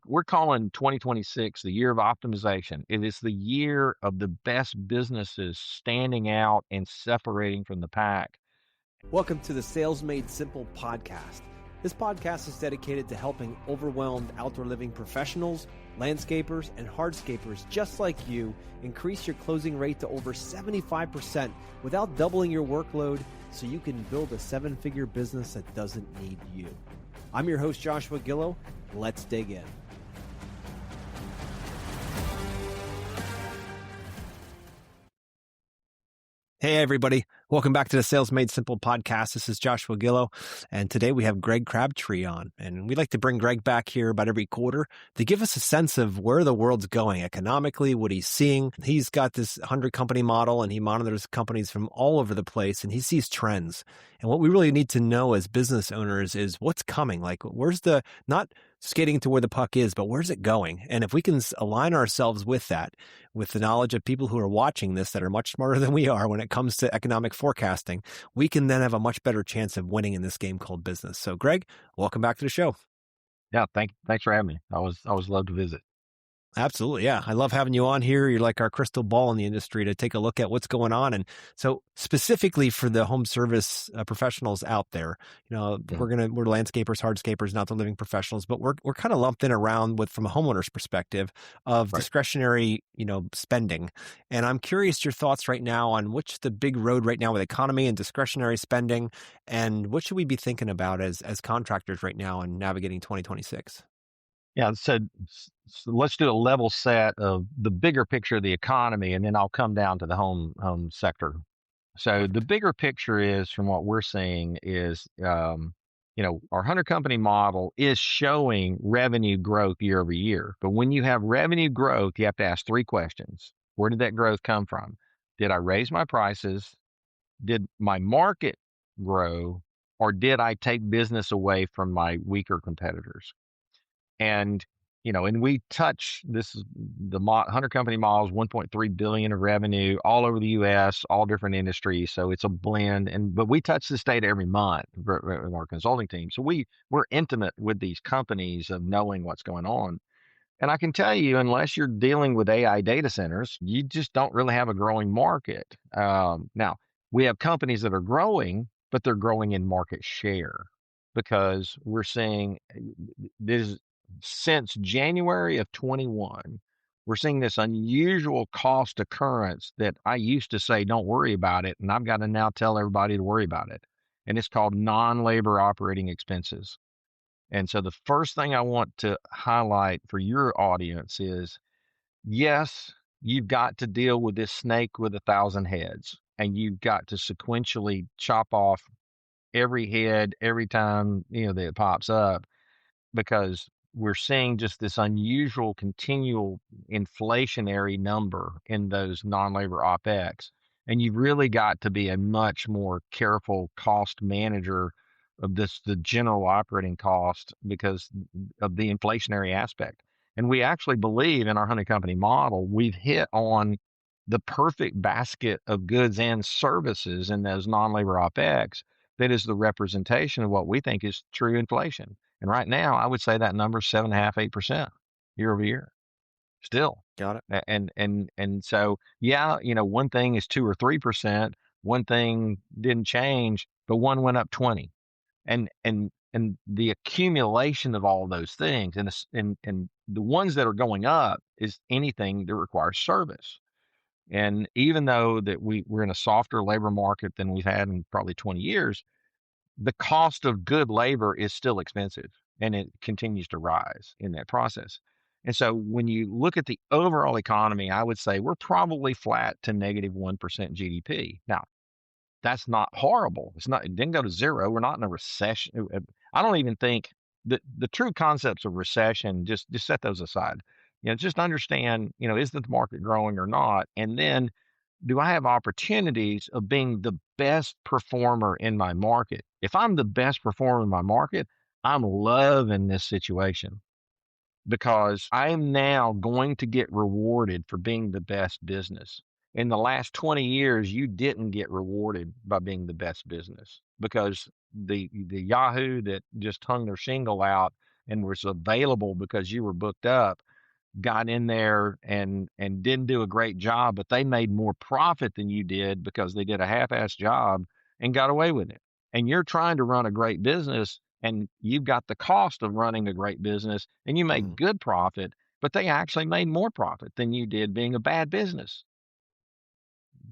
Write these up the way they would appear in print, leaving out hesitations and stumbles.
we're calling 2026 the year of optimization. It is the year of the best businesses standing out and separating from the pack. Welcome to the Sales Made Simple podcast. This podcast is dedicated to helping overwhelmed outdoor living professionals, landscapers, and hardscapers just like you increase your closing rate to over 75% without doubling your workload so you can build a seven-figure business that doesn't need you. I'm your host, Joshua Gillow. Let's dig in. Hey, everybody. Welcome back to the Sales Made Simple podcast. This is Joshua Gillow, and today we have Greg Crabtree on. And we like to bring Greg back here about every quarter to give us a sense of where the world's going economically, what he's seeing. He's got this 100-company model, and he monitors companies from all over the place, and he sees trends. And what we really need to know as business owners is what's coming. Like, where's the, not skating to where the puck is, but where's it going? And if we can align ourselves with that, with the knowledge of people who are watching this that are much smarter than we are when it comes to economic forecasting, we can then have a much better chance of winning in this game called business. So, Greg, welcome back to the show. Yeah, thanks for having me. I always love to visit. Absolutely. Yeah. I love having you on here. You're like our crystal ball in the industry to take a look at what's going on. And so specifically for the home service professionals out there, we're landscapers, hardscapers, not the living professionals, but we're kind of lumped in around with, from a homeowner's perspective of discretionary, spending. And I'm curious your thoughts right now on which the big road right now with economy and discretionary spending, and what should we be thinking about as contractors right now in navigating 2026? Yeah, so let's do a level set of the bigger picture of the economy, and then I'll come down to the home sector. So the bigger picture is, from what we're seeing, is our 100-company model is showing revenue growth year over year. But when you have revenue growth, you have to ask three questions. Where did that growth come from? Did I raise my prices? Did my market grow? Or did I take business away from my weaker competitors? And, and we touch this, the 100-company model is 1.3 billion of revenue all over the U.S., all different industries. So it's a blend. But we touch this data every month with our consulting team. So we're intimate with these companies of knowing what's going on. And I can tell you, unless you're dealing with AI data centers, you just don't really have a growing market. Now, we have companies that are growing, but they're growing in market share, because we're seeing this. Since January of 21, we're seeing this unusual cost occurrence that I used to say, don't worry about it. And I've got to now tell everybody to worry about it. And it's called non-labor operating expenses. And so the first thing I want to highlight for your audience is, yes, you've got to deal with this snake with 1,000 heads, and you've got to sequentially chop off every head every time, that it pops up, because we're seeing just this unusual continual inflationary number in those non-labor OPEX. And you've really got to be a much more careful cost manager of the general operating cost, because of the inflationary aspect. And we actually believe in our 100-company model, we've hit on the perfect basket of goods and services in those non-labor OPEX that is the representation of what we think is true inflation. And right now, I would say that number is 7.5%, 8% year over year. Still. Got it. And so, one thing is 2 or 3%. One thing didn't change, but one went up 20. And the accumulation of all those things, and the ones that are going up is anything that requires service. And even though that we're in a softer labor market than we've had in probably 20 years, the cost of good labor is still expensive, and it continues to rise in that process. And so when you look at the overall economy, I would say we're probably flat to negative 1% GDP. Now, that's not horrible. It didn't go to zero. We're not in a recession. I don't even think the true concepts of recession, just set those aside. Just understand, is the market growing or not? And then, do I have opportunities of being the best performer in my market? If I'm the best performer in my market, I'm loving this situation, because I'm now going to get rewarded for being the best business. In the last 20 years, you didn't get rewarded by being the best business, because the Yahoo that just hung their shingle out and was available because you were booked up, got in there and didn't do a great job, but they made more profit than you did because they did a half-ass job and got away with it. And you're trying to run a great business and you've got the cost of running a great business and you Mm-hmm. made good profit, but they actually made more profit than you did being a bad business.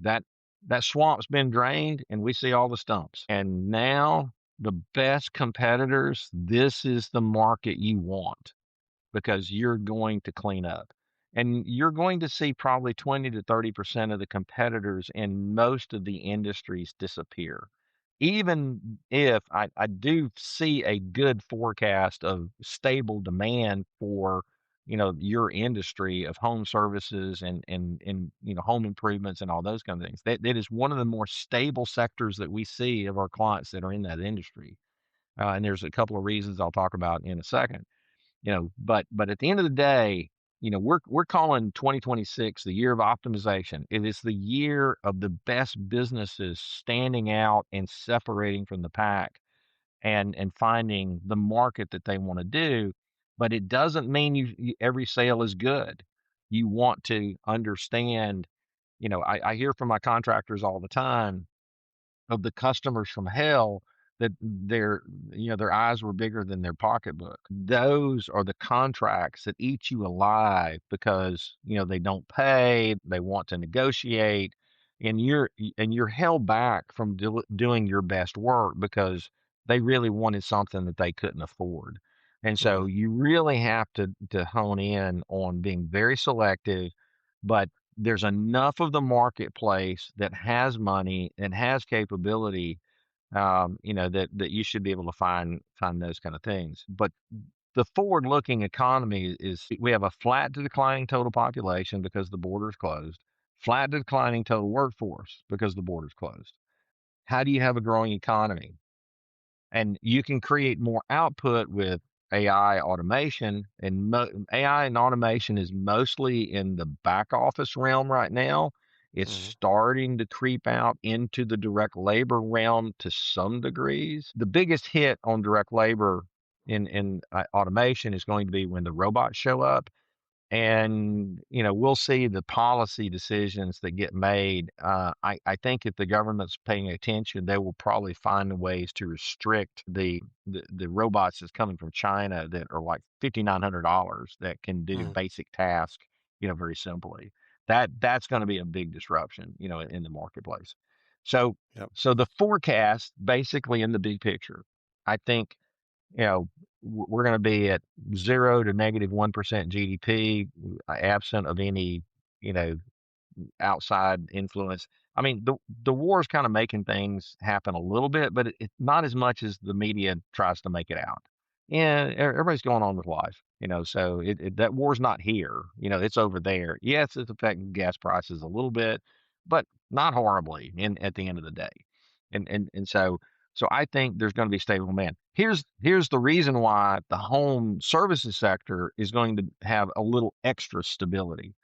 That that swamp's been drained and we see all the stumps. And now the best competitors, this is the market you want because you're going to clean up. And you're going to see probably 20 to 30% of the competitors in most of the industries disappear. Even if I do see a good forecast of stable demand for, your industry of home services and home improvements and all those kind of things. That is one of the more stable sectors that we see of our clients that are in that industry. And there's a couple of reasons I'll talk about in a second. But at the end of the day, we're calling 2026 the year of optimization. It is the year of the best businesses standing out and separating from the pack and finding the market that they want to do. But it doesn't mean every sale is good. You want to understand, I hear from my contractors all the time of the customers from hell that their eyes were bigger than their pocketbook. Those are the contracts that eat you alive because they don't pay, they want to negotiate, and you're held back from doing your best work because they really wanted something that they couldn't afford. And Mm-hmm. so you really have to hone in on being very selective, but there's enough of the marketplace that has money and has capability, that you should be able to find those kind of things. But the forward-looking economy is we have a flat to declining total population because the border is closed, flat to declining total workforce because the border is closed. How do you have a growing economy? And you can create more output with AI automation. And AI and automation is mostly in the back office realm right now. It's Mm-hmm. starting to creep out into the direct labor realm to some degrees. The biggest hit on direct labor in automation is going to be when the robots show up, and we'll see the policy decisions that get made. I think if the government's paying attention, they will probably find ways to restrict the robots that's coming from China that are like $5,900 that can do Mm-hmm. basic tasks, very simply. That's going to be a big disruption, in the marketplace. So Yep. so the forecast, basically in the big picture, I think you know, we're going to be at 0 to -1% GDP, absent of any, you know, outside influence. I mean, the war is kind of making things happen a little bit, but not as much as the media tries to make it out. Yeah, everybody's going on with life, so that war's not here. It's over there. Yes, it's affecting gas prices a little bit, but not horribly at the end of the day. And so I think there's going to be stable demand. Here's the reason why the home services sector is going to have a little extra stability.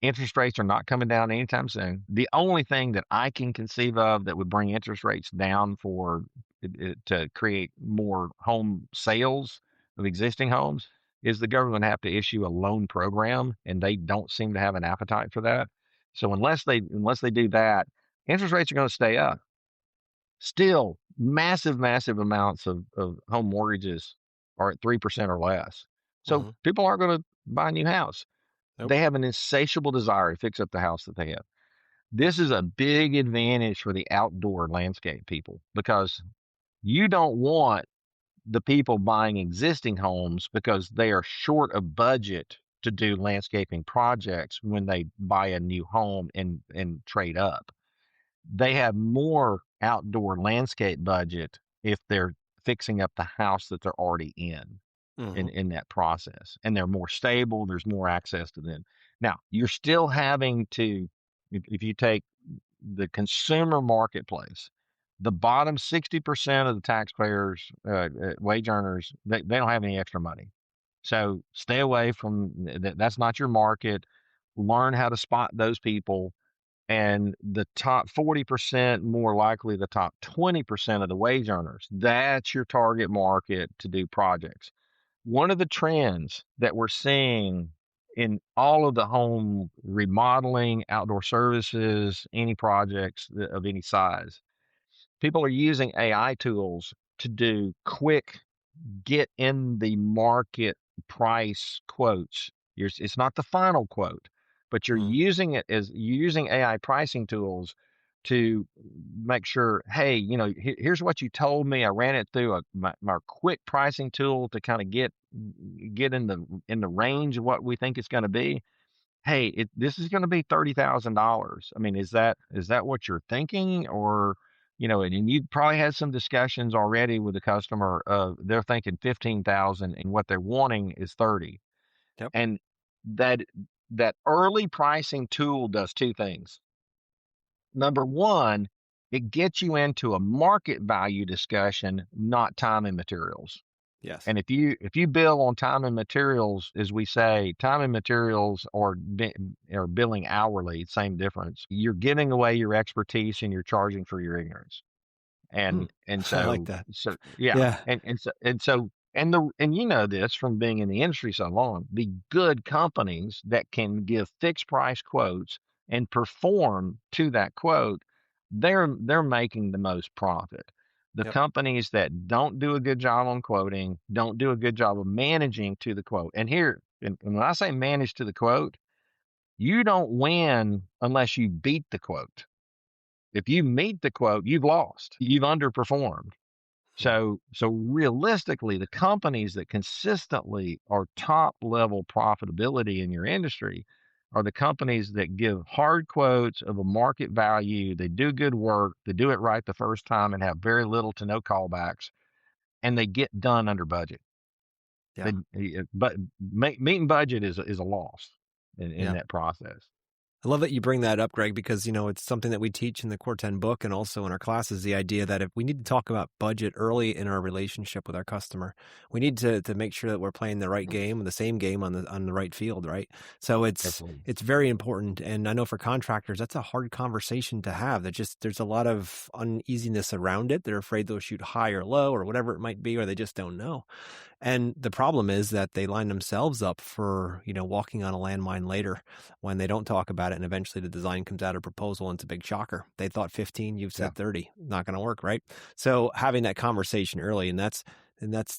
Interest rates are not coming down anytime soon. The only thing that I can conceive of that would bring interest rates down for to create more home sales of existing homes is the government have to issue a loan program, and they don't seem to have an appetite for that. So unless they do that, interest rates are going to stay up. Still, massive, massive amounts of home mortgages are at 3% or less. So Mm-hmm. people aren't going to buy a new house. Nope. They have an insatiable desire to fix up the house that they have. This is a big advantage for the outdoor landscape people because you don't want the people buying existing homes because they are short of budget to do landscaping projects when they buy a new home and trade up. They have more outdoor landscape budget if they're fixing up the house that they're already in Mm-hmm. in that process, and they're more stable. There's more access to them. Now you're still having to, if you take the consumer marketplace, the bottom 60% of the taxpayers, wage earners, they don't have any extra money. So stay away from that. That's not your market. Learn how to spot those people, and the top 40%, more likely the top 20% of the wage earners. That's your target market to do projects. one of the trends that we're seeing in all of the home remodeling, outdoor services, any projects of any size, people are using AI tools to do quick get in the market price quotes. It's not the final quote, but you're Mm, using it as using AI pricing tools to make sure, hey, here's what you told me. I ran it through my quick pricing tool to kind of get in the range of what we think it's going to be. Hey, this is going to be $30,000. I mean, is that what you're thinking, or and you probably had some discussions already with the customer. They're thinking 15,000, and what they're wanting is 30. yep. And that that early pricing tool does two things. Number one, it gets you into a market value discussion, not time and materials. Yes. And if you bill on time and materials, as we say, time and materials or billing hourly, same difference. You're giving away your expertise and you're charging for your ignorance. Hmm. And I like so that. so yeah, Yeah. and you know this from being in the industry so long, the good companies that can give fixed price quotes and perform to that quote, they're making the most profit. The Yep. companies that don't do a good job on quoting, don't do a good job of managing to the quote. And when I say manage to the quote, you don't win unless you beat the quote. If you meet the quote, you've lost. You've underperformed. Hmm. So realistically, the companies that consistently are top level profitability in your industry are the companies that give hard quotes of a market value. They do good work, they do it right the first time and have very little to no callbacks, and they get done under budget. Yeah. But meeting budget is a loss in Yeah. that process. I love that you bring that up, Greg, because it's something that we teach in the Core 10 book and also in our classes, the idea that if we need to talk about budget early in our relationship with our customer, we need to make sure that we're playing the right game, the same game on the right field, right? So it's Absolutely. it's very important. And I know for contractors, that's a hard conversation to have. There's a lot of uneasiness around it. They're afraid they'll shoot high or low or whatever it might be, or they just don't know. And the problem is that they line themselves up for, walking on a landmine later when they don't talk about it. And eventually the design comes out of proposal and it's a big shocker. They thought 15, you've Yeah. said 30, not going to work. Right. So having that conversation early, and that's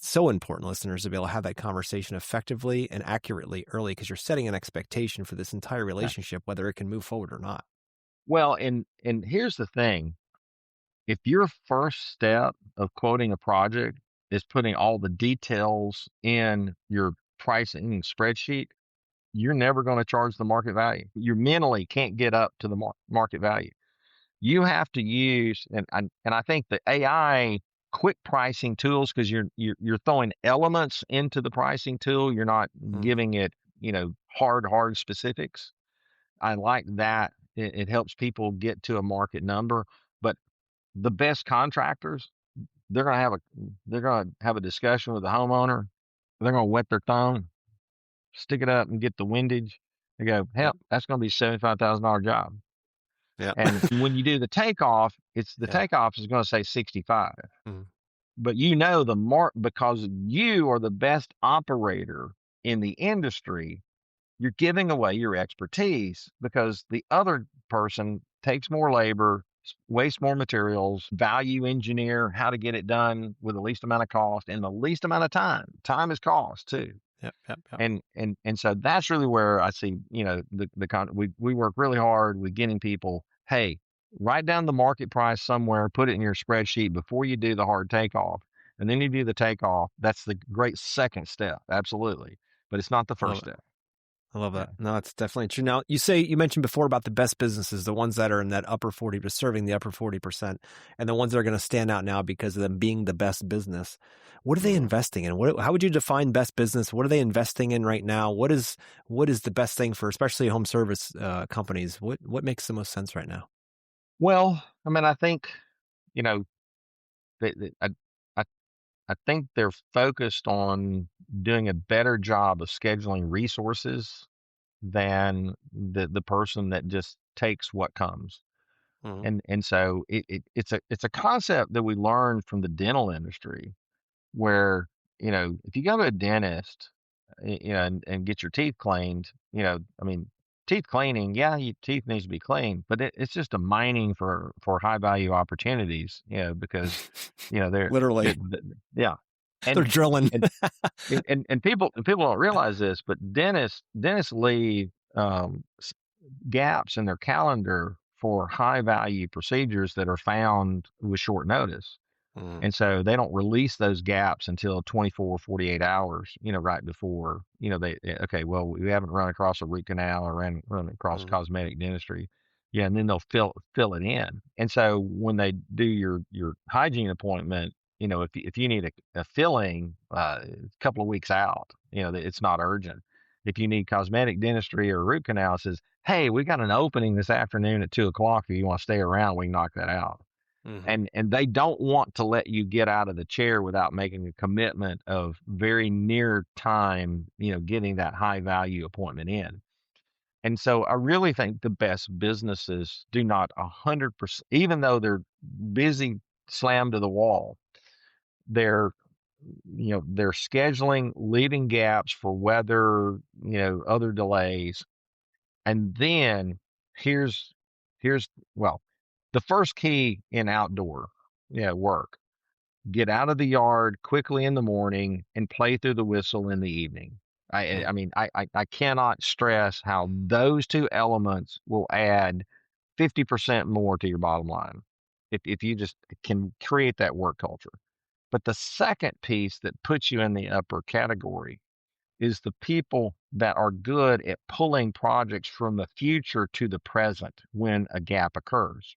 so important, listeners, to be able to have that conversation effectively and accurately early, because you're setting an expectation for this entire Yeah. relationship, whether it can move forward or not. Well, and here's the thing. If your first step of quoting a project is putting all the details in your pricing spreadsheet, you're never going to charge the market value. You mentally can't get up to the market value. You have to use, and I think the AI quick pricing tools, because you're throwing elements into the pricing tool. You're not Mm, giving it, hard specifics. I like that. It helps people get to a market number. But the best contractors, they're gonna have a discussion with the homeowner. They're gonna wet their thumb, stick it up, and get the windage. They go, yep. hell, that's gonna be $75,000 job. Yep. And when you do the takeoff, it's the Yeah. takeoff is gonna say 65. Mm, But the mark, because you are the best operator in the industry, you're giving away your expertise because the other person takes more labor, wastes more materials, value engineer how to get it done with the least amount of cost and the least amount of time. Time is cost too. yep. Yep. Yep. And so that's really where I see, we work really hard with getting people, hey, write down the market price somewhere, put it in your spreadsheet before you do the hard takeoff. And then you do the takeoff. That's the great second step. Absolutely. But it's not the I love first it. step. I love Yeah. that. No, it's definitely true. Now, you mentioned before about the best businesses, the ones that are in that upper 40, serving the upper 40%, and the ones that are going to stand out now because of them being the best business. What are they Mhm. investing in? How would you define best business? What are they investing in right now? What is the best thing for, especially home service companies? What makes the most sense right now? Well, I mean, I think, you know, I, I think they're focused on doing a better job of scheduling resources than the person that just takes what comes. Hmm. And so it's a concept that we learned from the dental industry where if you go to a dentist, and get your teeth cleaned, I mean, teeth cleaning, yeah, your teeth needs to be cleaned, but it's just a mining for high value opportunities, because, Literally, yeah, they're and drilling. and and people don't realize this, but dentists leave gaps in their calendar for high value procedures that are found with short notice. Mm, And so they don't release those gaps until 24, 48 hours, right before, okay, well, we haven't run across a root canal or run across mm, cosmetic dentistry. Yeah. And then they'll fill it in. And so when they do your hygiene appointment, if you need a filling, a couple of weeks out, it's not urgent. If you need cosmetic dentistry or root canal, it says, hey, we got an opening this afternoon at 2 o'clock. If you want to stay around, we can knock that out. mhm, And they don't want to let you get out of the chair without making a commitment of very near time, getting that high value appointment in. And so I really think the best businesses do not 100%, even though they're busy, slammed to the wall, they're they're scheduling, leaving gaps for weather, other delays. And then here's here's well, the first key in outdoor, work: get out of the yard quickly in the morning and play through the whistle in the evening. I, mm, I mean, I cannot stress how those two elements will add 50% more to your bottom line if you just can create that work culture. But the second piece that puts you in the upper category is the people that are good at pulling projects from the future to the present when a gap occurs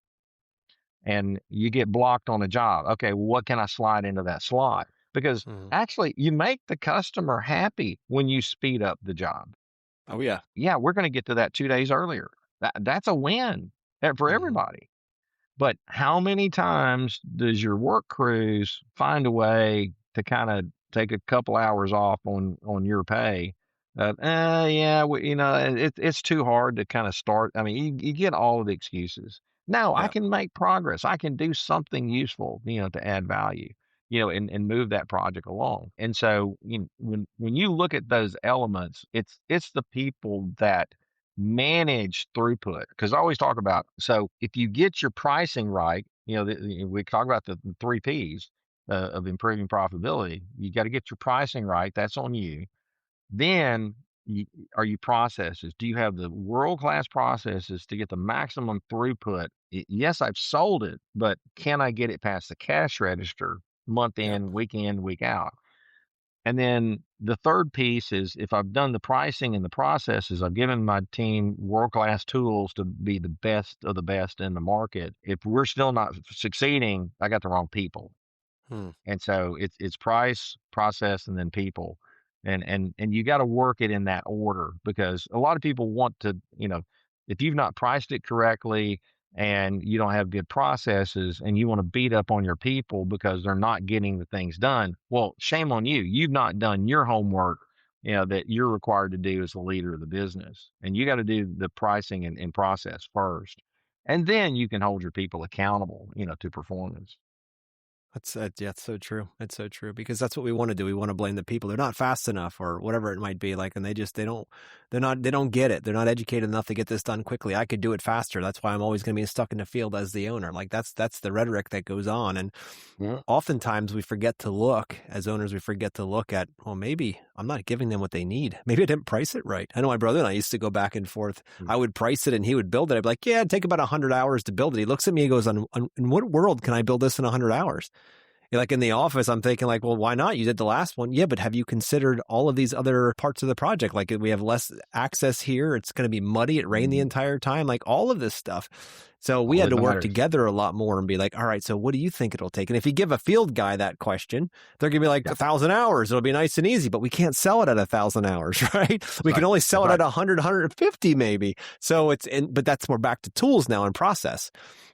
and you get blocked on a job. Okay, well, what can I slide into that slot? Because mhm. actually, you make the customer happy when you speed up the job. Oh yeah. Yeah, we're going to get to that 2 days earlier. That's a win for Mhm. everybody. But how many times does your work crews find a way to kind of take a couple hours off on your pay? Yeah, it's too hard to kind of start. I mean, you get all of the excuses. No, I Yeah. can make progress. I can do something useful, to add value, and move that project along. And so, when you look at those elements, it's the people that manage throughput, because I always talk about, so if you get your pricing right, we talk about the three P's of improving profitability. You got to get your pricing right. That's on you. Then you, are you processes? Do you have the world class processes to get the maximum throughput? Yes, I've sold it, but can I get it past the cash register month Yep. in, week out? And then the third piece is, if I've done the pricing and the processes, I've given my team world class tools to be the best of the best in the market. If we're still not succeeding, I got the wrong people. Hmm. And so it's price, process, and then people. And you got to work it in that order, because a lot of people want to, if you've not priced it correctly and you don't have good processes and you want to beat up on your people because they're not getting the things done, well, shame on you. You've not done your homework, that you're required to do as the leader of the business. And you got to do the pricing and process first. And then you can hold your people accountable, to performance. Yeah, it's so true. It's so true because that's what we want to do. We want to blame the people. They're not fast enough or whatever it might be like, and they don't get it. They're not educated enough to get this done quickly. I could do it faster. That's why I'm always going to be stuck in the field as the owner. Like that's the rhetoric that goes on. And Yeah. oftentimes we forget to look as owners, we forget to look at, well, maybe I'm not giving them what they need. Maybe I didn't price it right. I know my brother and I used to go back and forth. I would price it and he would build it. I'd be like, yeah, it'd take about 100 hours to build it. He looks at me and goes, in what world can I build this in 100 hours? Like in the office, I'm thinking like, well, why not? You did the last one. Yeah, but have you considered all of these other parts of the project? Like we have less access here. It's going to be muddy. It rained the Mhm. entire time, like all of this stuff. So we All had that to work matters. together a lot more and be like, all right, so what do you think it'll take? And if you give a field guy that question, they're going to be like Yeah, 1,000 hours. It'll be nice and easy, but we can't sell it at 1,000 hours, right? that's We can right. only That's sell it at right. 100, 150 maybe. So but that's more back to tools now and process.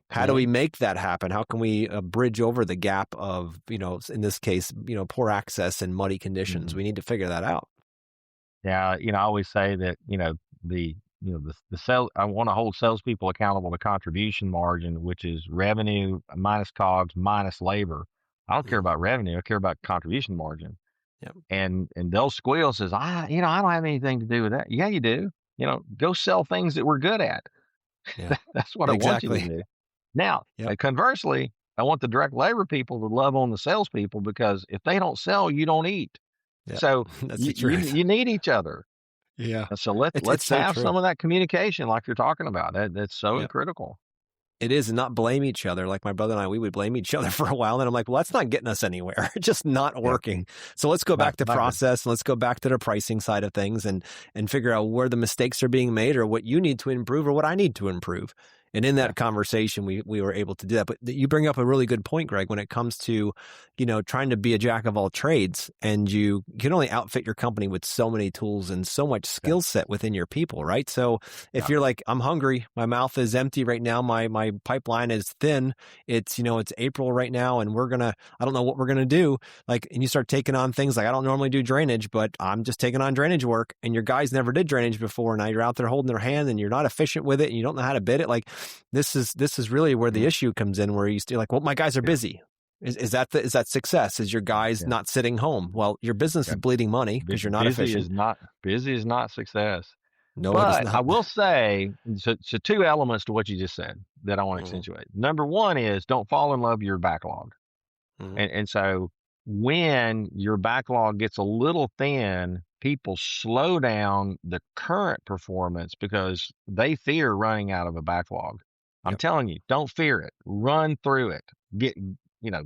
How do Yeah. we make that happen? How can we bridge over the gap of, in this case, poor access and muddy conditions? Mhm. We need to figure that out. Yeah, I always say that, the the sale I want to hold salespeople accountable to contribution margin, which is revenue minus COGS minus labor. I don't care Mm, about revenue. I care about contribution margin. Yep. and they'll squeal, says, I don't have anything to do with that. Yeah, you do. Go sell things that we're good at. Yeah. That's what I want you to Exactly. do. Now, Yep. conversely, I want the direct labor people to love on the salespeople, because if they don't sell, you don't eat. Yep. So That's you the you, truth. you need each other. Yeah. And so It's let's so have true. some of that communication like you're talking about. That's so Yep. critical. It is, and not blame each other. Like my brother and I, we would blame each other for a while. And I'm like, well, that's not getting us anywhere. It's just not Yeah, working. So let's go back to not good. process and let's go back to the pricing side of things and figure out where the mistakes are being made or what you need to improve or what I need to improve. And in Yeah, that conversation, we were able to do that. But you bring up a really good point, Greg, when it comes to, trying to be a jack of all trades, and you can only outfit your company with so many tools and so much yeah, skill set within your people, right? So if yeah, you're like, I'm hungry, my mouth is empty right now, my pipeline is thin, it's April right now, and I don't know what we're gonna do. Like, and you start taking on things like, I don't normally do drainage, but I'm just taking on drainage work, and your guys never did drainage before. Now you're out there holding their hand and you're not efficient with it and you don't know how to bid it. Like, this is really where the mhm, issue comes in, where you still like, well, my guys are yeah, busy. Is that success? Is your guys yeah, not sitting home? Well, your business yeah. is bleeding money because you're not efficient. Busy is not success. No, it is But I not. will say, so two elements to what you just said that I want to Mm-hmm. accentuate. Number one is, don't fall in love with your backlog. Mm-hmm. And so when your backlog gets a little thin, people slow down the current performance because they fear running out of a backlog. I'm Yep. telling you, don't fear it. Run through it. You know,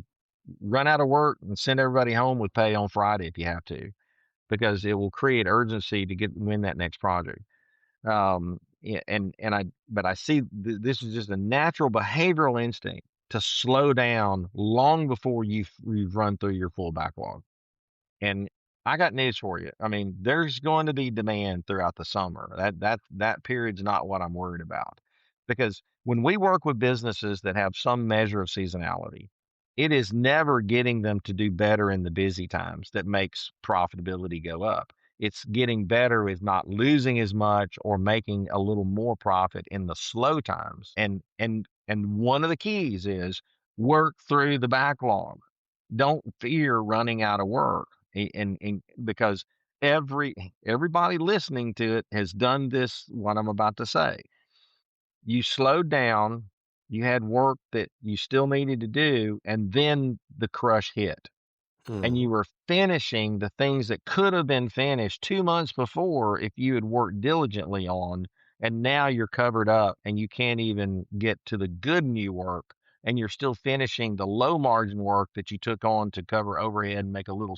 run out of work and send everybody home with pay on Friday if you have to, because it will create urgency to win that next project. Yeah, but I see this is just a natural behavioral instinct to slow down long before you've run through your full backlog. And I got news for you. I mean, there's going to be demand throughout the summer. That period's not what I'm worried about. Because when we work with businesses that have some measure of seasonality, it is never getting them to do better in the busy times that makes profitability go up. It's getting better with not losing as much or making a little more profit in the slow times. And one of the keys is work through the backlog. Don't fear running out of work. And because everybody listening to it has done this, what I'm about to say. You slowed down, you had work that you still needed to do, and then the crush hit. And Mm-hmm. you were finishing the things that could have been finished 2 months before if you had worked diligently on. And now you're covered up and you can't even get to the good new work. And you're still finishing the low margin work that you took on to cover overhead and make a little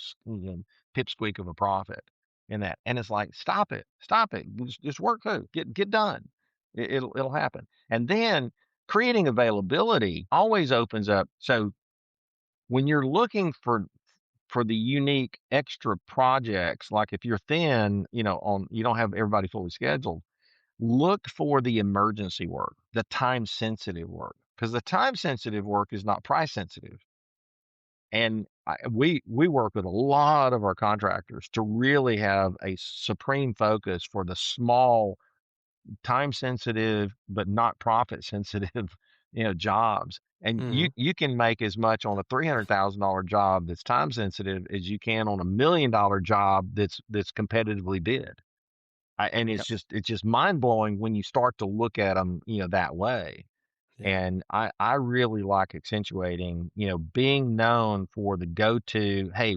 pipsqueak of a profit in that. And it's like, stop it, just work through, get done. It'll happen. And then creating availability always opens up. So when you're looking for the unique extra projects, like if you're thin, you don't have everybody fully scheduled, look for the emergency work, the time sensitive work, because the time sensitive work is not price sensitive. And we work with a lot of our contractors to really have a supreme focus for the small, time sensitive but not profit sensitive jobs. And Mm-hmm. you can make as much on a $300,000 job that's time sensitive as you can on $1 million job that's competitively bid. And Yep. it's just mind blowing when you start to look at them that way. Yep. And I really like accentuating, being known for the go-to. Hey,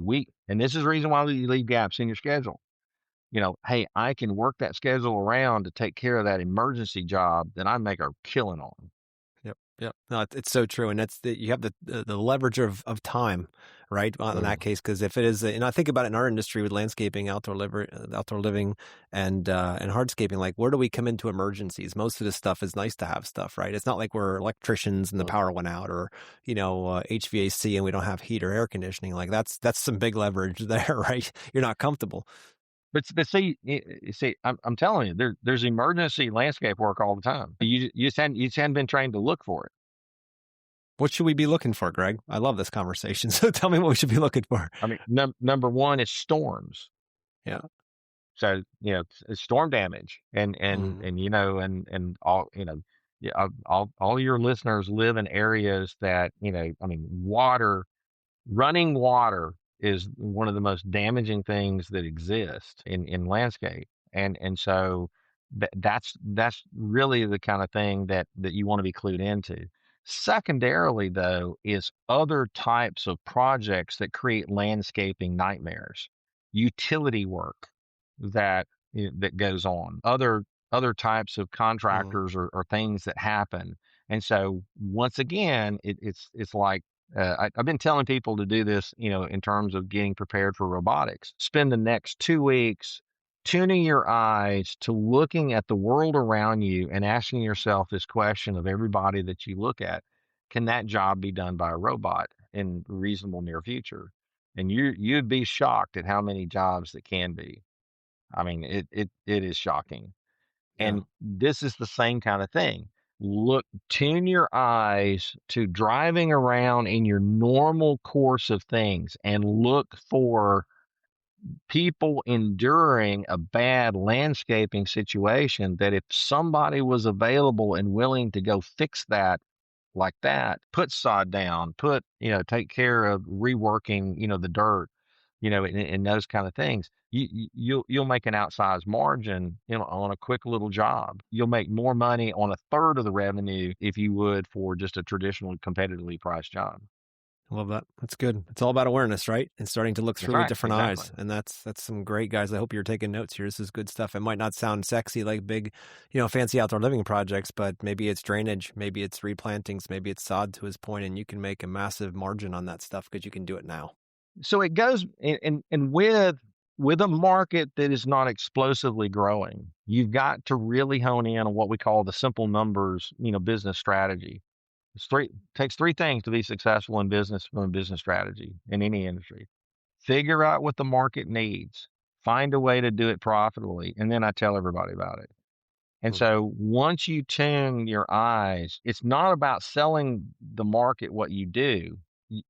and this is the reason why you leave gaps in your schedule. Hey, I can work that schedule around to take care of that emergency job that I make a killing on. Yep. Yep. No, it's so true. And you have the leverage of time, right? In that Mm, case, because if it is, and I think about it in our industry with landscaping, outdoor living and hardscaping, like where do we come into emergencies? Most of this stuff is nice to have stuff, right? It's not like we're electricians and the mm. power went out or, HVAC and we don't have heat or air conditioning. Like that's some big leverage there, right? You're not comfortable. But see, I'm telling you, there's emergency landscape work all the time. You just hadn't been trained to look for it. What should we be looking for, Greg? I love this conversation. So tell me what we should be looking for. I mean, number one is storms. Yeah. So it's storm damage, Mm-hmm. and all yeah, all your listeners live in areas that I mean, running water is one of the most damaging things that exist in landscape. And so that's really the kind of thing that you want to be clued into. Secondarily, though, is other types of projects that create landscaping nightmares, utility work that that goes on, other types of Mm, contractors or things that happen. And so once again, it's like I've been telling people to do this, in terms of getting prepared for robotics. Spend the next 2 weeks tuning your eyes to looking at the world around you and asking yourself this question of everybody that you look at: can that job be done by a robot in reasonable near future? And you'd be shocked at how many jobs that can be. I mean, it is shocking. yeah. And this is the same kind of thing. Tune your eyes to driving around in your normal course of things and look for people enduring a bad landscaping situation that if somebody was available and willing to go fix that like that, put sod down, take care of reworking, the dirt, and those kind of things. You'll make an outsized margin, on a quick little job. You'll make more money on a third of the revenue if you would for just a traditional competitively priced job. I love that. That's good. It's all about awareness, right? And starting to look That's through with right. different Exactly. eyes. And that's some great guys. I hope you're taking notes here. This is good stuff. It might not sound sexy like big, fancy outdoor living projects, but maybe it's drainage, maybe it's replantings, maybe it's sod to his point, and you can make a massive margin on that stuff because you can do it now. So it goes and with a market that is not explosively growing, you've got to really hone in on what we call the simple numbers, business strategy. Takes three things to be successful in business from a business strategy in any industry. Figure out what the market needs, find a way to do it profitably, and then I tell everybody about it. And Hmm. so once you tune your eyes, it's not about selling the market what you do.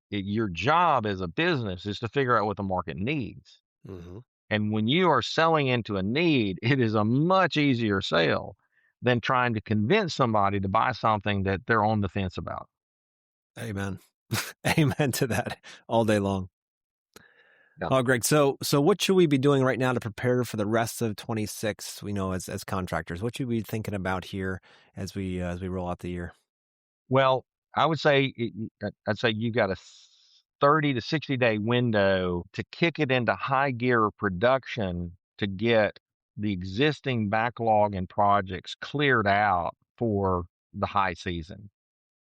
Your job as a business is to figure out what the market needs. Hmm. And when you are selling into a need, it is a much easier sale than trying to convince somebody to buy something that they're on the fence about. Amen. Amen to that all day long. Yeah. Oh, Greg. So what should we be doing right now to prepare for the rest of 26, as contractors? What should we be thinking about here as we roll out the year? Well, I would say I'd say you got a 30 to 60-day window to kick it into high gear of production to get the existing backlog and projects cleared out for the high season.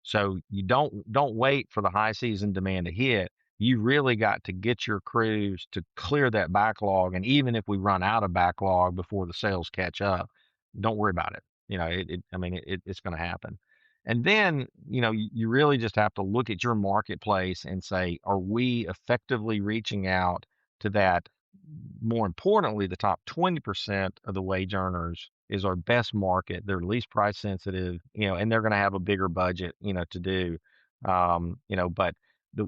So you don't wait for the high season demand to hit. You really got to get your crews to clear that backlog. And even if we run out of backlog before the sales catch up, don't worry about it. It's going to happen. And then, you really just have to look at your marketplace and say, are we effectively reaching out to that? More importantly, the top 20% of the wage earners is our best market. They're least price sensitive, and they're going to have a bigger budget, to do. But the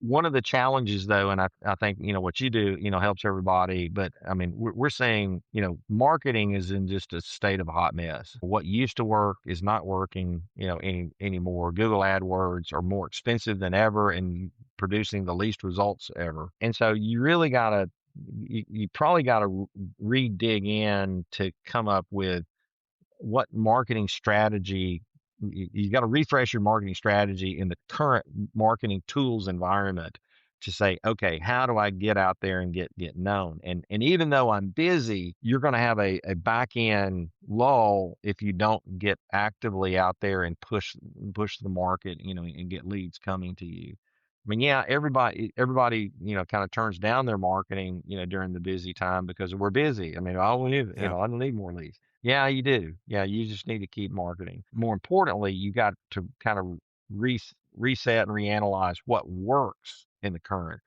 one of the challenges though, and I think, what you do, helps everybody. But I mean, we're saying, marketing is in just a state of a hot mess. What used to work is not working, anymore. Google AdWords are more expensive than ever and producing the least results ever. And so you probably got to re-dig in to come up with what marketing strategy. You got to refresh your marketing strategy in the current marketing tools environment to say, okay, how do I get out there and get known? And even though I'm busy, you're going to have a back end lull if you don't get actively out there and push the market, and get leads coming to you. I mean, yeah, everybody, kind of turns down their marketing, during the busy time because we're busy. I mean, I don't need, Yeah. I don't need more leads. Yeah, you do. Yeah, you just need to keep marketing. More importantly, you got to kind of reset and reanalyze what works in the current,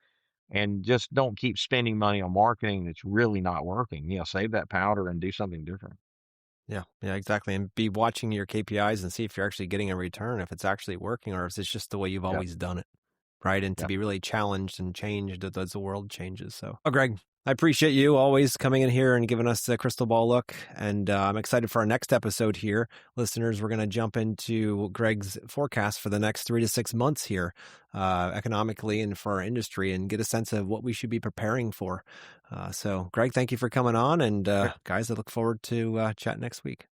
and just don't keep spending money on marketing that's really not working. Save that powder and do something different. Yeah. Yeah, exactly. And be watching your KPIs and see if you're actually getting a return, if it's actually working or if it's just the way you've Yeah, always done it. Right. And to yeah. be really challenged and changed as the world changes. So, oh, Greg, I appreciate you always coming in here and giving us a crystal ball look. And I'm excited for our next episode here. Listeners, we're going to jump into Greg's forecast for the next 3 to 6 months here, economically and for our industry, and get a sense of what we should be preparing for. So, Greg, thank you for coming on. And guys, I look forward to chatting next week.